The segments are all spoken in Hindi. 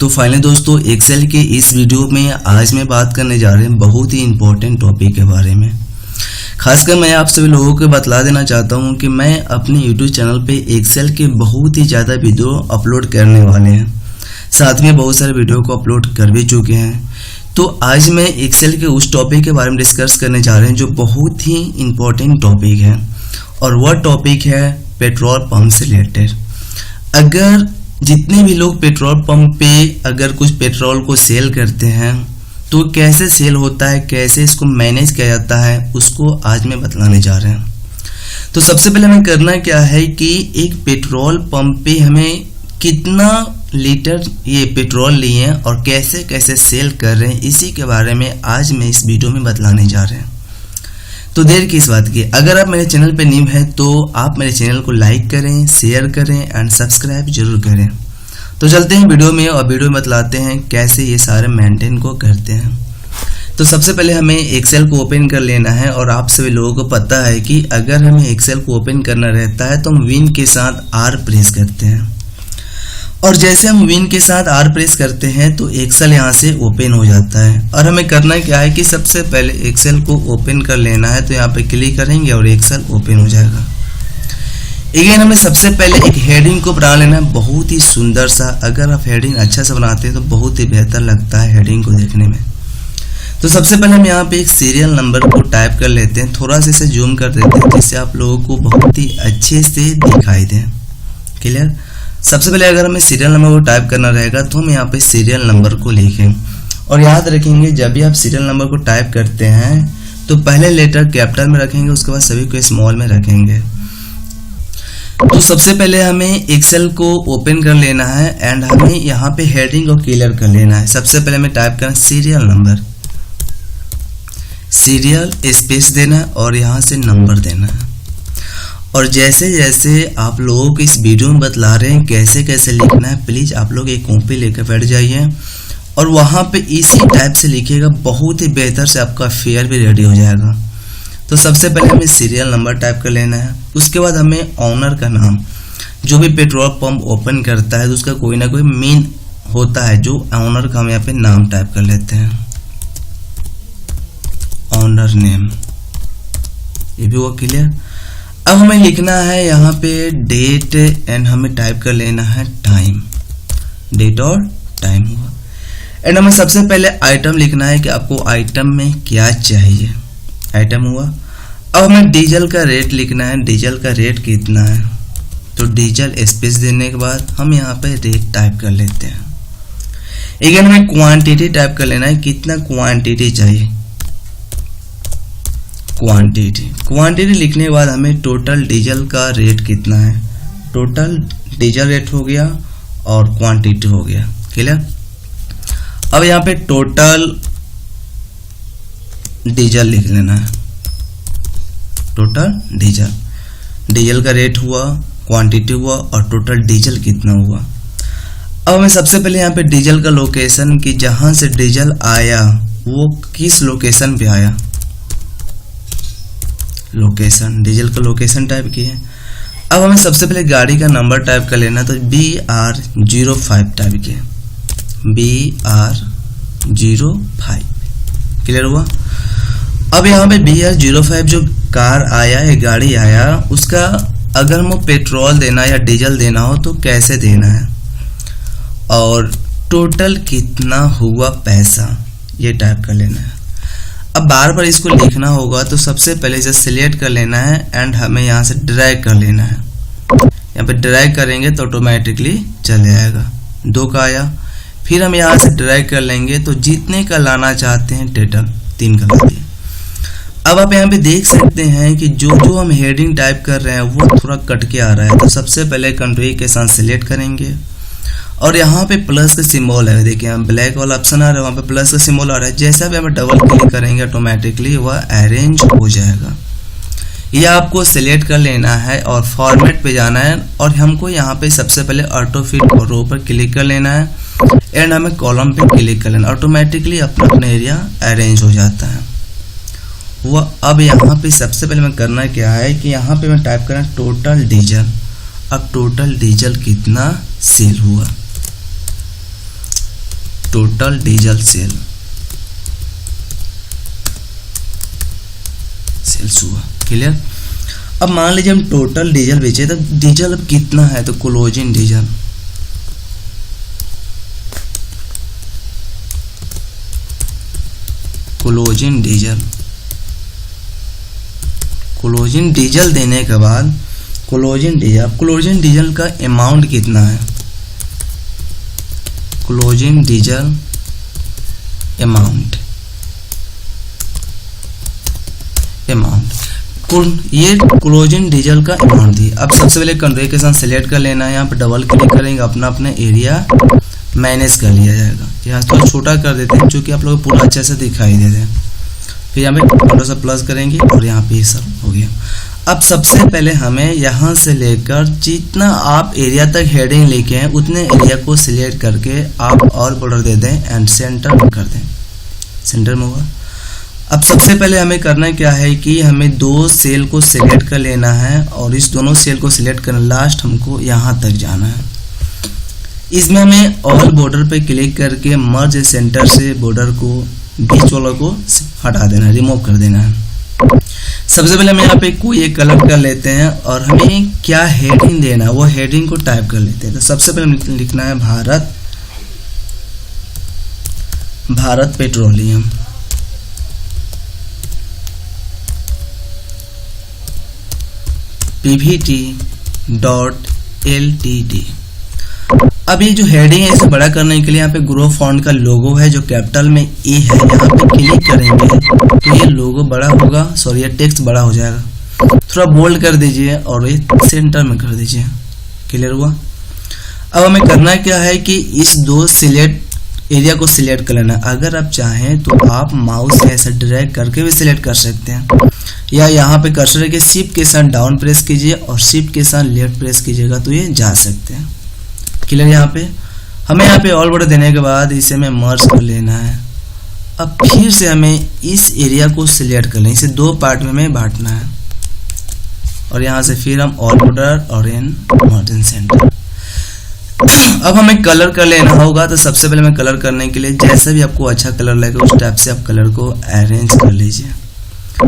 तो फाइनली दोस्तों एक्सेल के इस वीडियो में आज मैं बात करने जा रहे हैं बहुत ही इम्पोर्टेंट टॉपिक के बारे में। खासकर मैं आप सभी लोगों को बतला देना चाहता हूं कि मैं अपने YouTube चैनल पे एक्सेल के बहुत ही ज़्यादा वीडियो अपलोड करने वाले हैं, साथ में बहुत सारे वीडियो को अपलोड कर भी चुके हैं। तो आज मैं एक्सेल के उस टॉपिक के बारे में डिस्कस करने जा रहे हैं जो बहुत ही इम्पोर्टेंट टॉपिक है, और वह टॉपिक है पेट्रोल पंप से रिलेटेड। अगर जितने भी लोग पेट्रोल पंप पे अगर कुछ पेट्रोल को सेल करते हैं तो कैसे सेल होता है, कैसे इसको मैनेज किया जाता है, उसको आज मैं बतलाने जा रहे हैं। तो सबसे पहले हमें करना क्या है कि एक पेट्रोल पंप पे हमें कितना लीटर ये पेट्रोल लिए हैं और कैसे कैसे सेल कर रहे हैं, इसी के बारे में आज मैं इस वीडियो में बतलाने जा रहे हैं। तो देर किस बात की, अगर आप मेरे चैनल पे न्यू हैं तो आप मेरे चैनल को लाइक करें, शेयर करें एंड सब्सक्राइब जरूर करें। तो चलते हैं वीडियो में और वीडियो में बतलाते हैं कैसे ये सारे मेंटेन को करते हैं। तो सबसे पहले हमें एक्सेल को ओपन कर लेना है, और आप सभी लोगों को पता है कि अगर हमें एक्सेल को ओपन करना रहता है तो हम विन के साथ आर प्रेस करते हैं, और जैसे हम विन के साथ आर प्रेस करते हैं तो एक्सेल यहाँ से ओपन हो जाता है। और हमें करना क्या है कि सबसे पहले एक्सेल को ओपन कर लेना है, तो यहाँ पे क्लिक करेंगे और एक्सेल ओपन हो जाएगा। अगेन हमें सबसे पहले एक हेडिंग को बना लेना है बहुत ही सुंदर सा। अगर आप हेडिंग अच्छा से बनाते हैं तो बहुत ही बेहतर लगता है हेडिंग को देखने में। तो सबसे पहले हम यहाँ पे एक सीरियल नंबर को टाइप कर लेते हैं, थोड़ा सा इसे जूम कर देते हैं जिससे आप लोगों को बहुत ही अच्छे से दिखाई दे। क्लियर। सबसे पहले अगर हमें सीरियल नंबर को टाइप करना रहेगा तो हम यहाँ पे सीरियल नंबर को लिखें, और याद रखेंगे जब भी आप सीरियल नंबर को टाइप करते हैं तो पहले लेटर कैपिटल में रखेंगे, उसके बाद सभी को स्मॉल में रखेंगे। तो सबसे पहले हमें एक्सेल को ओपन कर लेना है एंड हमें यहाँ पे हेडिंग को क्लियर कर लेना है। सबसे पहले हमें टाइप करना सीरियल नंबर, सीरियल स्पेस देना है और यहाँ से नंबर देना है। और जैसे जैसे आप लोगों को इस वीडियो में बतला रहे हैं कैसे कैसे लिखना है, प्लीज़ आप लोग एक कॉपी लेकर बैठ जाइए और वहाँ पे इसी टाइप से लिखिएगा, बहुत ही बेहतर से आपका फेयर भी रेडी हो जाएगा। तो सबसे पहले हमें सीरियल नंबर टाइप कर लेना है, उसके बाद हमें ऑनर का नाम, जो भी पेट्रोल पंप ओपन करता है तो उसका कोई ना कोई मेन होता है, जो ऑनर का हम यहाँ पे नाम टाइप कर लेते हैं, ऑनर नेम, ये भी वो क्लियर। अब हमें लिखना है यहाँ पे डेट एंड हमें टाइप कर लेना है टाइम, डेट और टाइम हुआ। एंड हमें सबसे पहले आइटम लिखना है कि आपको आइटम में क्या चाहिए, आइटम हुआ। अब हमें डीजल का रेट लिखना है, डीजल का रेट कितना है, तो डीजल स्पेस देने के बाद हम यहाँ पे रेट टाइप कर लेते हैं। अगेन हमें क्वांटिटी टाइप कर लेना है, कितना क्वांटिटी चाहिए, क्वांटिटी लिखने के बाद हमें टोटल डीजल का रेट कितना है, टोटल डीजल रेट हो गया और क्वांटिटी हो गया। क्लियर। अब यहाँ पे टोटल डीजल लिख लेना है, टोटल डीजल का रेट हुआ, क्वांटिटी हुआ और टोटल डीजल कितना हुआ। अब हमें सबसे पहले यहाँ पे डीजल का लोकेशन की जहां से डीजल आया वो किस लोकेशन पे आया, लोकेशन, डीजल का लोकेशन टाइप किए। अब हमें सबसे पहले गाड़ी का नंबर टाइप कर लेना, तो BR05 टाइप किए, BR05। क्लियर हुआ। अब यहाँ पे BR05 जो कार आया है, गाड़ी आया, उसका अगर हमको पेट्रोल देना या डीजल देना हो तो कैसे देना है, और टोटल कितना हुआ पैसा, ये टाइप कर लेना है। अब बार बार इसको लिखना होगा तो सबसे पहले इसे सिलेक्ट कर लेना है एंड हमें यहाँ से ड्रैग कर लेना है। यहाँ पे ड्रैग करेंगे तो ऑटोमेटिकली चले आएगा, 2 का आया। फिर हम यहाँ से ड्रैग कर लेंगे तो जितने का लाना चाहते हैं टोटल 3 का ला दिए। अब आप यहाँ पे देख सकते हैं कि जो हम हेडिंग टाइप कर रहे हैं वो थोड़ा कट के आ रहा है, तो सबसे पहले कंट्री के साथ सिलेक्ट करेंगे और यहाँ पे प्लस का सिंबल है, देखिए यहाँ ब्लैक वाला ऑप्शन आ रहा है, वहाँ पे प्लस का सिंबल आ रहा है। जैसा भी हमें डबल क्लिक करेंगे ऑटोमेटिकली वह अरेंज हो जाएगा। ये आपको सिलेक्ट कर लेना है और फॉर्मेट पे जाना है, और हमको यहाँ पे सबसे पहले ऑटो फिट और रो पर क्लिक कर लेना है एंड हमें कॉलम पे क्लिक कर लेना, ऑटोमेटिकली अपना एरिया अरेंज हो जाता है वह। अब यहाँ पे सबसे पहले मैं करना क्या है कि यहाँ पे मैं टाइप करना टोटल डीजल। अब टोटल डीजल कितना सेल हुआ, टोटल डीजल सेल्स हुआ। क्लियर। अब मान लीजिए हम टोटल डीजल बेचे, तो डीजल अब कितना है, तो क्लोजिंग डीजल क्लोजिंग डीजल देने के बाद क्लोजिंग डीजल का अमाउंट कितना है, क्लोजिंग डीजल अमाउंट ये क्लोजिंग डीजल का अमाउंट दी। अब सबसे पहले कन्फिगरेशन सिलेक्ट कर लेना है, यहाँ पे डबल क्लिक करेंगे, अपना एरिया मैनेज कर लिया जाएगा। यहाँ थोड़ा छोटा कर देते हैं क्योंकि आप लोग पूरा अच्छे से दिखाई दे रहे हैं। फिर यहाँ पे थोड़ा सा प्लस करेंगे और यहाँ पे ये सब हो गया। अब सबसे पहले हमें यहाँ से लेकर जितना आप एरिया तक हेडिंग लेके हैं उतने एरिया को सिलेक्ट करके आप और बॉर्डर दे दें एंड सेंटर में कर दें। सेंटर में हुआ। अब सबसे पहले हमें करना क्या है कि हमें दो सेल को सिलेक्ट कर लेना है और इस दोनों सेल को सिलेक्ट करना, लास्ट हमको यहाँ तक जाना है। इसमें हमें ऑल बॉर्डर पे क्लिक करके मर्ज सेंटर से बॉर्डर को बीच वाला को हटा देना, रिमूव कर देना है। सबसे पहले हम यहाँ पे कोई एक कलर कर लेते हैं और हमें क्या हेडिंग देना है वो हेडिंग को टाइप कर लेते हैं। तो सबसे पहले लिखना है भारत पेट्रोलियम। pvt.ltd। अब ये जो हेडिंग है इसे बड़ा करने के लिए यहाँ पे ग्रो फॉन्ट का लोगो है जो कैपिटल में ए है, यहाँ पे क्लिक करेंगे तो ये लोगो बड़ा होगा, सॉरी ये टेक्स्ट बड़ा हो जाएगा। थोड़ा बोल्ड कर दीजिए और ये सेंटर में कर दीजिए। क्लियर हुआ। अब हमें करना क्या है कि इस दो सिलेक्ट एरिया को सिलेक्ट कर लेना। अगर आप चाहें तो आप माउस से ऐसा ड्रैग करके भी सिलेक्ट कर सकते हैं, या यहाँ पे कर्सर के शिफ्ट के साथ डाउन प्रेस कीजिए और शिफ्ट के साथ लेफ्ट प्रेस कीजिएगा तो ये जा सकते हैं। क्लियर। यहाँ पे हमें यहाँ पे ऑल बॉर्डर देने के बाद इसे हमें मर्ज कर लेना है। अब फिर से हमें इस एरिया को सिलेक्ट कर लें, इसे दो पार्ट में हमें बांटना है और यहाँ से फिर हम ऑल बॉर्डर और इन मर्ज सेंटर। अब हमें कलर कर लेना होगा। तो सबसे पहले हमें कलर करने के लिए जैसा भी आपको अच्छा कलर लगे उस टाइप से आप कलर को अरेंज कर लीजिए।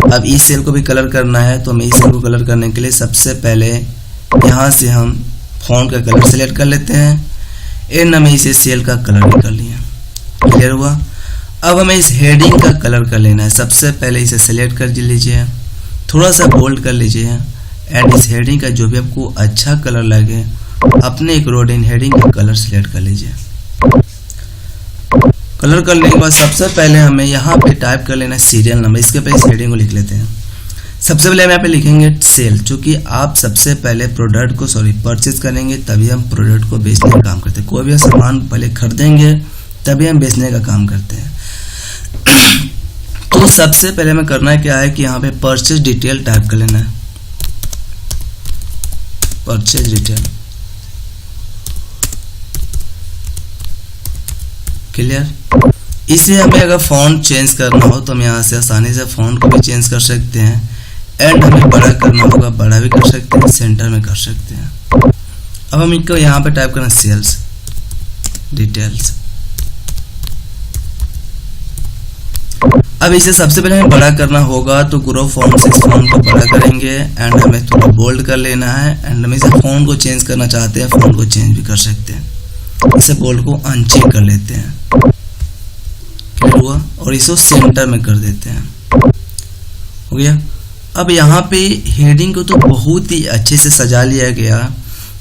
अब इस सेल को भी कलर करना है तो हमें इस सेल को कलर करने के लिए सबसे पहले यहाँ से हम फॉन्ट का कलर सिलेक्ट कर लेते हैं एंड हमें इसे सेल का कलर भी कर लिया। क्लियर हुआ। अब हमें इस हेडिंग का कलर कर लेना है। सबसे पहले इसे सिलेक्ट कर लीजिए, थोड़ा सा बोल्ड कर लीजिए एंड इस हेडिंग का जो भी आपको अच्छा कलर लगे अपने अकॉर्डिंग हेडिंग का कलर सिलेक्ट कर लीजिए। कलर करने के बाद सबसे पहले हमें यहाँ पे टाइप कर लेना है सीरियल नंबर। इसके पहले इस हेडिंग को लिख लेते हैं। सबसे पहले हम यहाँ पे लिखेंगे सेल, क्योंकि आप सबसे पहले प्रोडक्ट को परचेज करेंगे तभी हम प्रोडक्ट को बेचने का काम करते हैं। कोई भी सामान पहले खरीदेंगे तभी हम बेचने का काम करते हैं। तो सबसे पहले हमें करना क्या है कि यहाँ पे परचेज डिटेल टाइप कर लेना है। Purchase detail. क्लियर। इसे हमें अगर फॉन्ट चेंज करना हो तो हम यहाँ से आसानी से फॉन्ट को भी चेंज कर सकते हैं एंड हमें बड़ा करना होगा बड़ा भी कर सकते हैं, सेंटर में कर सकते हैं। अब हम इनको यहाँ पे टाइप करना सेल्स डिटेल्स। अब इसे सबसे पहले हमें बड़ा करना होगा तो ग्रो फॉन्ट से इस फॉन्ट को बड़ा करेंगे एंड हमें थोड़ा बोल्ड कर लेना है एंड हम इसे फॉन्ट को चेंज करना चाहते हैं, फॉन्ट को चेंज भी कर सकते हैं। इसे बोल्ड को अनचेक कर लेते हैं। क्लियर हुआ। और इसे सेंटर में कर देते हैं। हो गया। अब यहाँ पे हेडिंग को तो बहुत ही अच्छे से सजा लिया गया,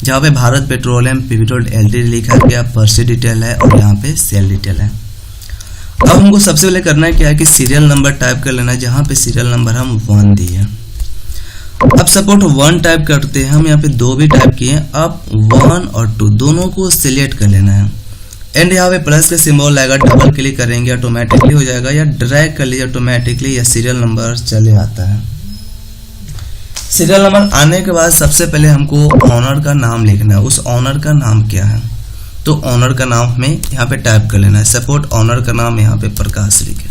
जहाँ पे भारत पेट्रोलियम pvt.ltd लिखा गया, परचेज डिटेल है और यहाँ पे सेल डिटेल है। अब हमको सबसे पहले करना है क्या है कि सीरियल नंबर टाइप कर लेना है, जहाँ पे सीरियल नंबर हम 1 दिए। अब सपोर्ट 1 टाइप करते हैं, हम यहाँ पे 2 भी टाइप किए। अब 1 और 2 दोनों को सिलेक्ट कर लेना है एंड यहाँ पे प्लस का सिंबल आएगा, डबल क्लिक करेंगे ऑटोमेटिकली हो जाएगा, या ड्रैग कर लीजिए ऑटोमेटिकली या सीरियल नंबर चले आता है। सीरियल नंबर आने के बाद सबसे पहले हमको ऑनर का नाम लिखना है। उस ऑनर का नाम क्या है तो ऑनर का नाम हमें यहाँ पे टाइप कर लेना है। सपोर्ट ऑनर का नाम यहाँ पे प्रकाश लिखे।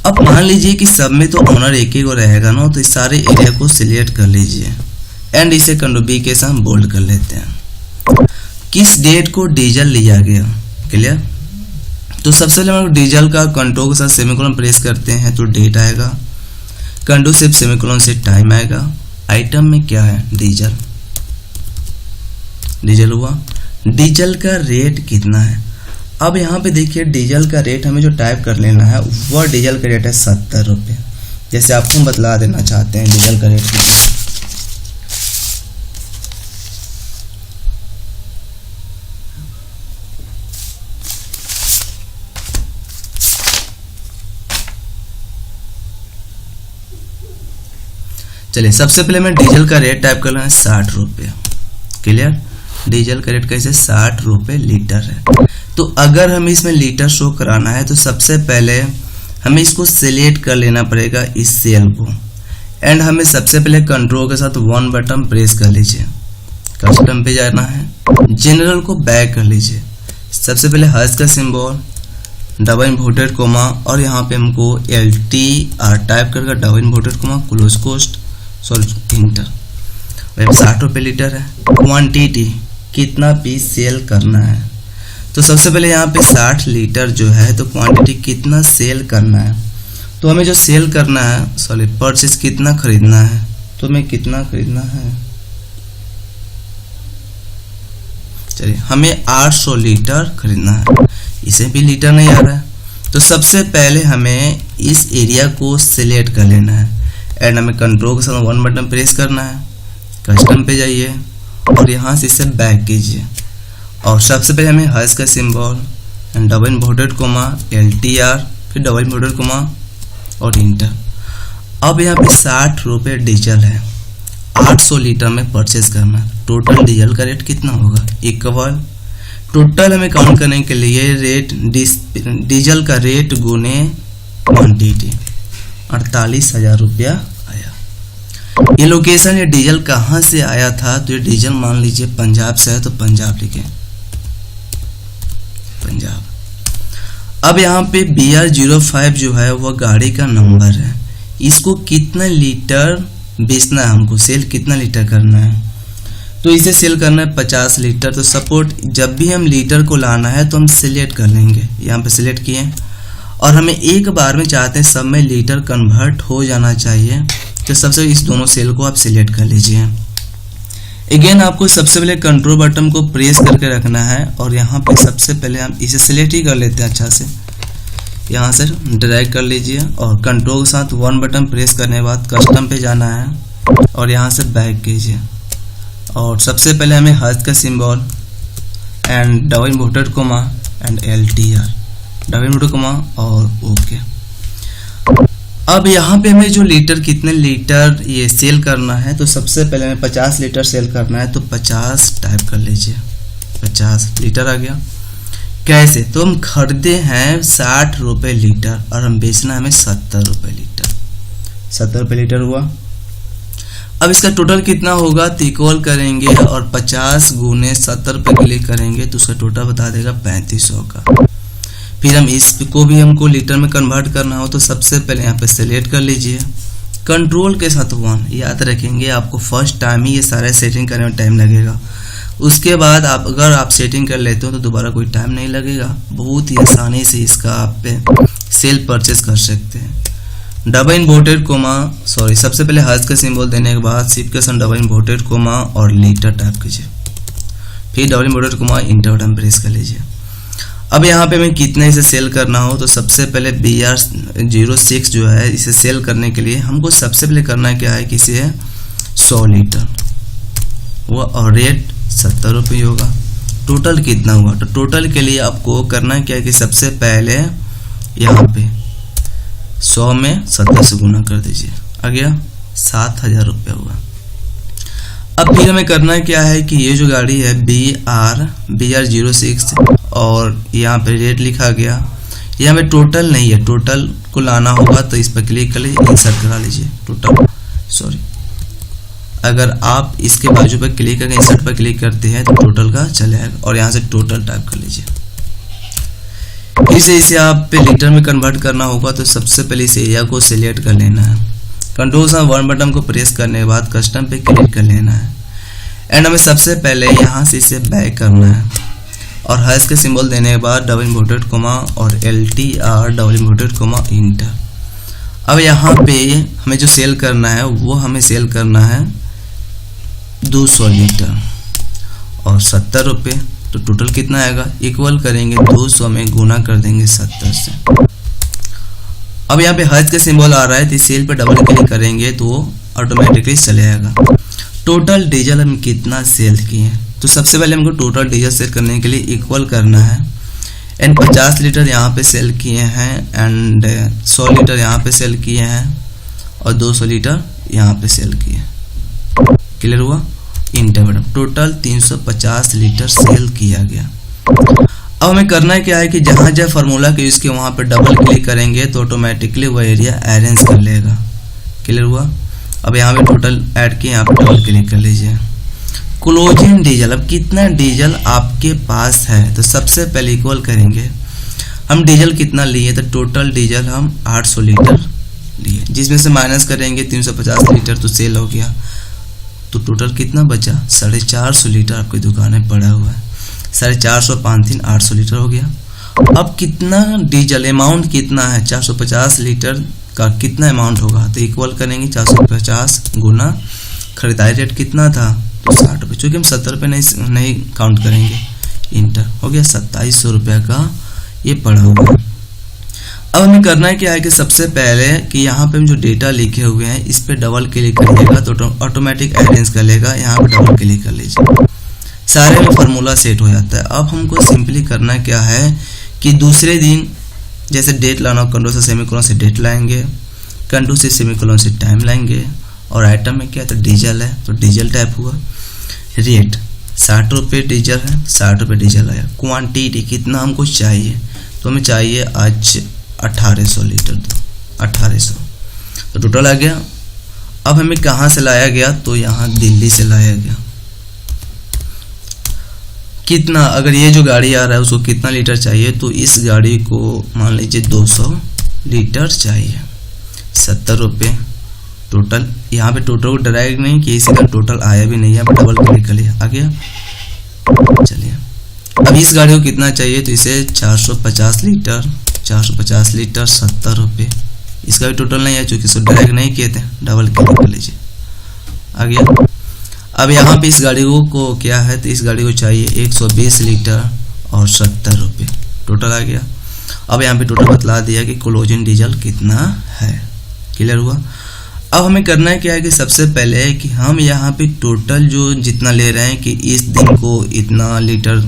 अब मान लीजिए कि सब में तो ऑनर एक ही को रहेगा ना, तो इस सारे एरिया को सिलेक्ट कर लीजिए एंड इसे कंट्रोल B के साथ बोल्ड कर लेते हैं। किस डेट को डीजल लिया गया। क्लियर। तो सबसे पहले हम डीजल का कंट्रोल के साथ सेमीकोलन प्रेस करते हैं तो डेट आएगा, कंट्रोल से सेमीकोलन से टाइम आएगा, आइटम में क्या है डीजल, डीजल हुआ। डीजल का रेट कितना है। अब यहाँ पे देखिए डीजल का रेट हमें जो टाइप कर लेना है वह डीजल का रेट है 70 रुपये। जैसे आपको बतला देना चाहते हैं डीजल का रेट कितना है। चलिए सबसे पहले मैं डीजल का रेट टाइप कर लेना है 60 रुपये। क्लियर। डीजल का रेट कैसे 60 रुपये लीटर है। तो अगर हमें इसमें लीटर शो कराना है तो सबसे पहले हमें इसको सिलेक्ट कर लेना पड़ेगा इस सेल को, एंड हमें सबसे पहले कंट्रोल के साथ 1 बटन प्रेस कर लीजिए, कस्टम पे जाना है, जनरल को बैक कर लीजिए, सबसे पहले हर्ष का सिंबल, डबल इन्वर्टेड कोमा, और यहाँ पे हमको LTR टाइप करके double inverted comma, close cost, sorry enter. 60 रुपये लीटर है। क्वांटिटी कितना पीस सेल करना है, तो सबसे पहले यहाँ पे 60 लीटर जो है तो क्वांटिटी कितना सेल करना है, तो हमें जो सेल करना है सॉरी परचेज कितना खरीदना है, तो हमें कितना खरीदना है, चलिए हमें 800 लीटर खरीदना है। इसे भी लीटर नहीं आ रहा है, तो सबसे पहले हमें इस एरिया को सिलेक्ट कर लेना है, एंड हमें कंट्रोल के साथ 1 बटन प्रेस करना है, कस्टम पे जाइए और यहाँ से इसे बैक कीजिए, और सबसे पहले हमें हर्ष का symbol, double inverted coma, LTR, फिर डबल इन्वर्टेड कोमा और इंटर। अब यहाँ पे 60 रुपये डीजल है, 800 लीटर में परचेज करना है। टोटल डीजल का रेट कितना होगा, इक्वल टोटल हमें काउंट करने के लिए रेट डीजल का रेट गुने क्वांटिटी 48,000 रुपया आया। ये लोकेशन ये डीजल कहाँ से आया था, तो ये डीजल मान लीजिए पंजाब से है तो पंजाब लिखे, पंजाब। अब यहाँ पे BR05 जो है वह गाड़ी का नंबर है, इसको कितना लीटर बेचना है, हमको सेल कितना लीटर करना है, तो इसे सेल करना है 50 लीटर। तो सपोर्ट जब भी हम लीटर को लाना है तो हम सिलेक्ट कर लेंगे, यहाँ पे सिलेक्ट किए, और हमें एक बार में चाहते हैं सब में लीटर कन्वर्ट हो जाना चाहिए, तो सबसे इस दोनों सेल को आप सिलेक्ट कर लीजिए। अगेन आपको सबसे पहले कंट्रोल बटन को प्रेस करके रखना है, और यहाँ पे सबसे पहले हम इसे सिलेक्ट ही कर लेते हैं अच्छा से, यहाँ से ड्रैग कर लीजिए और कंट्रोल के साथ 1 बटन प्रेस करने के बाद कस्टम पे जाना है और यहाँ से बैक कीजिए, और सबसे पहले हमें हर्ष का symbol and double inverted coma and LTR double inverted coma और ओके। अब यहाँ पे हमें जो लीटर कितने लीटर ये सेल करना है, तो सबसे पहले हमें 50 लीटर सेल करना है, तो 50 टाइप कर लीजिए, 50 लीटर आ गया। कैसे, तो हम खरीदे हैं 60 रुपये लीटर और हम बेचना हमें 70 रुपये लीटर, 70 रुपये लीटर हुआ। अब इसका टोटल कितना होगा, तो इक्वल करेंगे और 50 गुने 70 रुपये क्लिक करेंगे तो उसका टोटल बता देगा 3500 का। फिर हम इसको भी हमको लीटर में कन्वर्ट करना हो तो सबसे पहले यहाँ पे सिलेक्ट कर लीजिए, कंट्रोल के साथ 1, याद रखेंगे आपको फर्स्ट टाइम ही ये सारे सेटिंग करने में टाइम लगेगा, उसके बाद आप अगर आप सेटिंग कर लेते हो तो दोबारा कोई टाइम नहीं लगेगा, बहुत ही आसानी से इसका आप पे सेल परचेज कर सकते हैं। डबल इन्वर्टेड कोमा सॉरी सबसे पहले हर्ष का सिंबल देने के बाद शिफ्ट के साथ डबल इन्वर्टेड कोमा और लीटर टाइप कीजिए, फिर double inverted coma inter button press कर लीजिए। अब यहाँ पे हमें कितने इसे सेल करना हो, तो सबसे पहले BR06 जो है इसे सेल करने के लिए हमको सबसे पहले करना क्या है कि इसे 100 लीटर वो, और रेट 70 रुपये होगा। टोटल कितना हुआ, तो टोटल के लिए आपको करना क्या है कि सबसे पहले यहाँ पे 100 में 70 से गुना कर दीजिए, आ गया 7000 रुपया हुआ। अब फिर हमें करना क्या है कि ये जो गाड़ी है BR06 और यहाँ पे रेट लिखा गया, यहाँ पे टोटल नहीं है, टोटल को लाना होगा तो इस पर क्लिक कर लीजिए, इंसर्ट करा लीजिए टोटल, सॉरी अगर आप इसके बाजू पर क्लिक करके इंसर्ट पर क्लिक करते हैं तो टोटल का चले आएगा, और यहाँ से टोटल टाइप कर लीजिए। फिर इसे आप पे लीटर में कन्वर्ट करना होगा तो सबसे पहले इस एरिया को सिलेक्ट कर लेना है, कंट्रोल से 1 बटन को प्रेस करने के बाद कस्टम पे क्लिक कर लेना है, एंड हमें सबसे पहले यहाँ से इसे बैक करना है और हैश के सिंबल देने के बाद डबल इन्वर्टेड कोमा और LTR double inverted coma inter. अब यहाँ पे हमें जो सेल करना है वो हमें सेल करना है 200 लीटर और 70 रुपये। तो टोटल कितना आएगा, इक्वल करेंगे 200 में गुना कर देंगे 70 से। अब यहाँ पे हज का सिंबल आ रहा है तो सेल पे डबल क्लिक करेंगे तो ऑटोमेटिकली चले आएगा। टोटल डीजल हम कितना सेल किए हैं, तो सबसे पहले हमको टोटल डीजल सेल करने के लिए इक्वल करना है एंड 50 लीटर यहाँ पे सेल किए हैं एंड 100 लीटर यहाँ पे सेल किए हैं और 200 लीटर यहाँ पे सेल किए। क्लियर हुआ, enter button. Total 350 litre sale किया गया। अब हमें करना क्या है कि जहाँ जहाँ फार्मूला के यूज़ किए वहाँ पे डबल क्लिक करेंगे तो ऑटोमेटिकली वो एरिया अरेंज कर लेगा। क्लियर हुआ। अब यहाँ पे टोटल ऐड किए, यहाँ पे डबल क्लिक कर लीजिए। क्लोजिंग डीजल, अब कितना डीजल आपके पास है तो सबसे पहले इक्वल करेंगे। हम डीजल कितना लिए, तो टोटल डीजल हम 800 लीटर लिए, जिसमें से माइनस करेंगे 350 लीटर तो सेल हो गया। तो टोटल कितना बचा, 450 लीटर आपकी दुकान में पड़ा हुआ है। 450 5 3 800 लीटर हो गया। अब कितना डीजल अमाउंट कितना है, 450 लीटर का कितना अमाउंट होगा, तो इक्वल करेंगे 450 गुना खरीदारी रेट कितना था, तो 60 रुपये। चूँकि हम 70 रुपये नहीं काउंट करेंगे, इंटर हो गया। 2700 रुपये का ये पड़ा हुआ है। अब हमें करना है क्या है कि सबसे पहले कि यहाँ पे हम जो डेटा लिखे हुए हैं इस पे डबल क्लिक करिएगा तो ऑटोमेटिक अरेंज कर लेगा। यहाँ पे डबल क्लिक कर लीजिए, सारे में फार्मूला सेट हो जाता है। अब हमको सिंपली करना क्या है कि दूसरे दिन जैसे डेट लाना हो, कंट्रोल से सेमीकोलन से डेट लाएंगे, कंट्रोल से सेमीकोलन से टाइम लाएंगे और आइटम में क्या है तो डीजल है तो डीजल टाइप हुआ। रेट 60 रुपये डीजल है, 60 रुपये डीजल आया। क्वांटिटी कितना हमको चाहिए, तो हमें चाहिए आज 1800 लीटर, 1800 तो टोटल आ गया। अब हमें कहाँ से लाया गया, तो यहाँ दिल्ली से लाया गया। कितना, अगर ये जो गाड़ी आ रहा है उसको कितना लीटर चाहिए, तो इस गाड़ी को मान लीजिए 200 लीटर चाहिए। 70 रुपये टोटल। यहाँ पे टोटल को डायरेक्ट नहीं कि इसी का टोटल आया भी नहीं है, डबल क्लिक कर लिया, आ गया। चलिए अब इस गाड़ी को कितना चाहिए, तो इसे 450 लीटर, 450 लीटर 70 रुपये। इसका भी टोटल नहीं है चूँकि इसको डायरेक्ट नहीं किए थे, डबल क्लिक कर लीजिए, आ गया। अब यहाँ पे इस गाड़ी को क्या है, तो इस गाड़ी को चाहिए 120 लीटर और 70 रुपये, टोटल आ गया। अब यहाँ पे टोटल बतला दिया कि क्लोजिंग डीजल कितना है। क्लियर हुआ। अब हमें करना है क्या है कि सबसे पहले कि हम यहाँ पे टोटल जो जितना ले रहे हैं कि इस दिन को इतना लीटर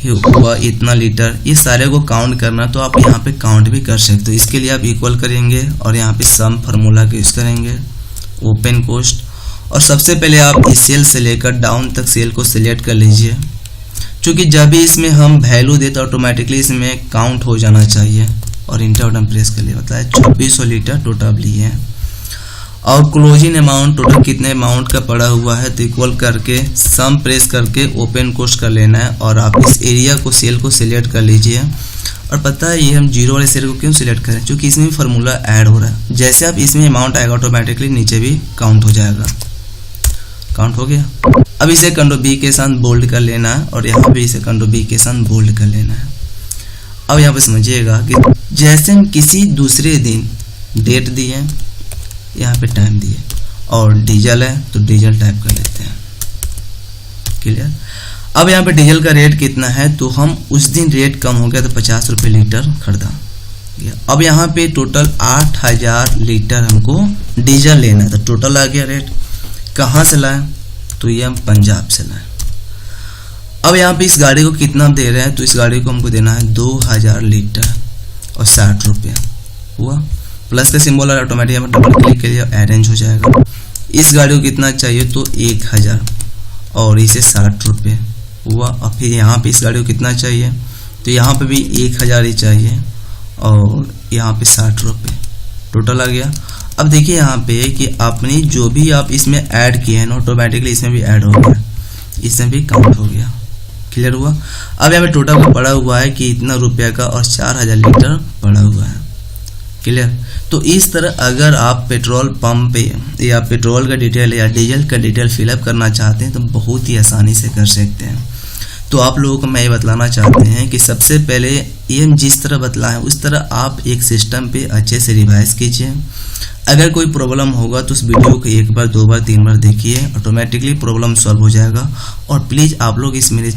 हुआ, इतना लीटर, ये सारे को काउंट करना, तो आप यहाँ पे काउंट भी कर सकते हो। इसके लिए आप इक्वल करेंगे और यहाँ पे सम फार्मूला का यूज़ करेंगे, ओपन कोस्ट, और सबसे पहले आप इस सेल से लेकर डाउन तक सेल को सिलेक्ट कर लीजिए। क्योंकि जब भी इसमें हम वैल्यू देते ऑटोमेटिकली इसमें काउंट हो जाना चाहिए और इंटर बटन प्रेस कर लिए। बताया 2600 लीटर टोटल लिए हैं और क्लोजिंग अमाउंट टोटल कितने अमाउंट का पड़ा हुआ है, तो इक्वल करके सम प्रेस करके ओपन कोस्ट कर लेना है और आप इस एरिया को सेल को सिलेक्ट कर लीजिए। और पता है ये हम जीरो वाले सेल को क्यों सिलेक्ट करें, क्योंकि इसमें भी फार्मूला ऐड हो रहा है। जैसे आप इसमें अमाउंट आएगा ऑटोमेटिकली नीचे भी काउंट हो जाएगा। काउंट हो गया। अब इसे कंट्रोल बी के साथ बोल्ड कर लेना है और यहाँ पे इसे कंट्रोल बी के साथ बोल्ड कर लेना है। अब यहाँ पे समझिएगा कि जैसे हम किसी दूसरे दिन डेट दिए, यहाँ पे टाइम दिए और डीजल है तो डीजल टाइप कर लेते हैं। क्लियर। अब यहाँ पे डीजल का रेट कितना है, तो हम उस दिन रेट कम हो गया तो 50 रुपये लीटर खरीदा। अब यहाँ पे टोटल 8000 लीटर हमको डीजल लेना है, तो टोटल आ गया रेट। कहाँ से लाए, तो ये हम पंजाब से लाए। अब यहाँ पे इस गाड़ी को कितना दे रहे हैं, तो इस गाड़ी को हमको देना है 2000 लीटर और 60 रुपये हुआ। प्लस का सिंबल और ऑटोमेटिक यहाँ पर डबल क्लिक करिए अरेंज हो जाएगा। इस गाड़ी को कितना चाहिए, तो 1000 और इसे 60 रुपये हुआ। और फिर यहाँ पे इस गाड़ी को कितना चाहिए, तो यहाँ पे भी 1000 ही चाहिए और यहाँ पे 60 रुपये टोटल आ गया। अब देखिए यहाँ पे कि आपने जो भी आप इसमें ऐड किए हैं ना ऑटोमेटिकली इसमें भी ऐड हो गया, इसमें भी काउंट हो गया। क्लियर हुआ। अब यहाँ पे टोटल पड़ा हुआ है कि इतना रुपये का और 4000 लीटर पड़ा हुआ है। क्लियर। तो इस तरह अगर आप पेट्रोल पंप पे या पेट्रोल का डिटेल या डीजल का डिटेल फिलअप करना चाहते हैं तो बहुत ही आसानी से कर सकते हैं। तो आप लोगों को मैं ये बतलाना चाहते हैं कि सबसे पहले ये जिस तरह बतलाएं उस तरह आप एक सिस्टम पे अच्छे से रिवाइज कीजिए। अगर कोई प्रॉब्लम होगा तो उस वीडियो को 1 बार 2 बार 3 बार देखिए, ऑटोमेटिकली प्रॉब्लम सॉल्व हो जाएगा। और प्लीज़ आप लोग इस मेरे